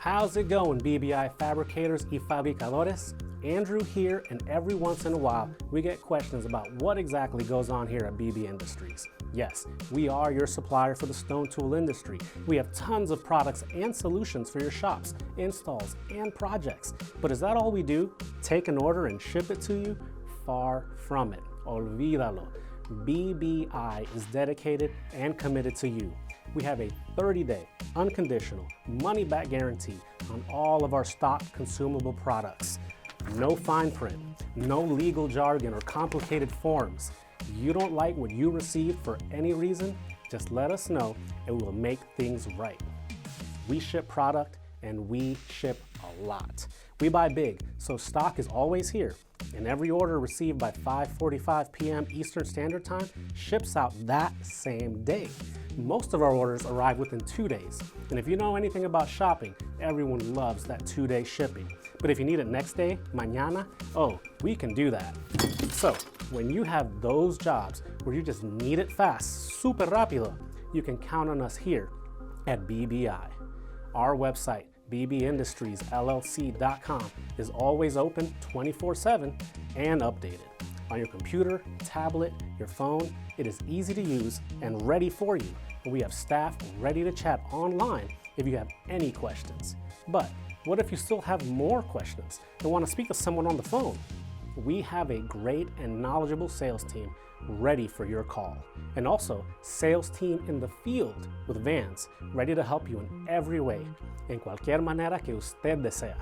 How's it going, BBI fabricators y fabricadores? Andrew here, and every once in a while we get questions about what exactly goes on here at BB Industries. Yes, we are your supplier for the stone tool industry. We have tons of products and solutions for your shops, installs, and projects. But is that all we do? Take an order and ship it to you? Far from it. Olvídalo. BBI is dedicated and committed to you. We have a 30-day, unconditional, money-back guarantee on all of our stock consumable products. No fine print, no legal jargon or complicated forms. You don't like what you received for any reason? Just let us know and we will make things right. We ship product and we ship a lot. We buy big, so stock is always here. And every order received by 5:45 p.m. Eastern Standard Time ships out that same day. Most of our orders arrive within 2 days. And if you know anything about shopping, everyone loves that 2-day shipping. But if you need it next day, mañana, oh, we can do that. So when you have those jobs where you just need it fast, super rápido, you can count on us here at BBI. Our website, bbindustriesllc.com, is always open 24/7 and updated. On your computer, tablet, your phone, it is easy to use and ready for you. And we have staff ready to chat online if you have any questions. But what if you still have more questions and want to speak to someone on the phone? We have a great and knowledgeable sales team ready for your call. And also, sales team in the field with vans ready to help you in every way, en cualquier manera que usted desea.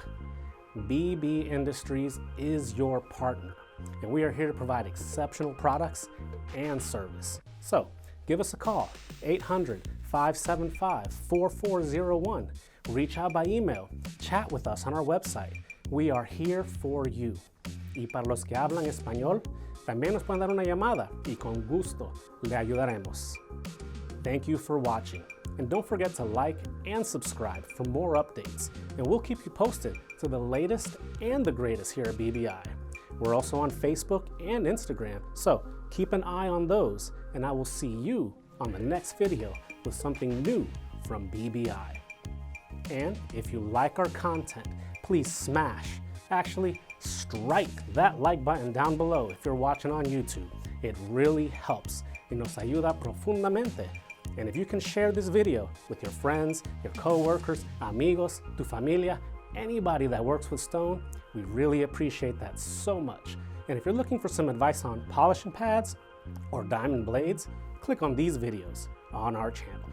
BB Industries is your partner, and we are here to provide exceptional products and service. So, give us a call, 800-575-4401. Reach out by email, chat with us on our website. We are here for you. Y para los que hablan español, también nos pueden dar una llamada y con gusto le ayudaremos. Thank you for watching. And don't forget to like and subscribe for more updates. And we'll keep you posted to the latest and the greatest here at BBI. We're also on Facebook and Instagram, so keep an eye on those, and I will see you on the next video with something new from BBI. And if you like our content, please smash, actually strike that like button down below if you're watching on YouTube. It really helps y nos ayuda profundamente. And if you can share this video with your friends, your co-workers, amigos, tu familia, anybody that works with stone, we really appreciate that so much. And if you're looking for some advice on polishing pads or diamond blades, click on these videos on our channel.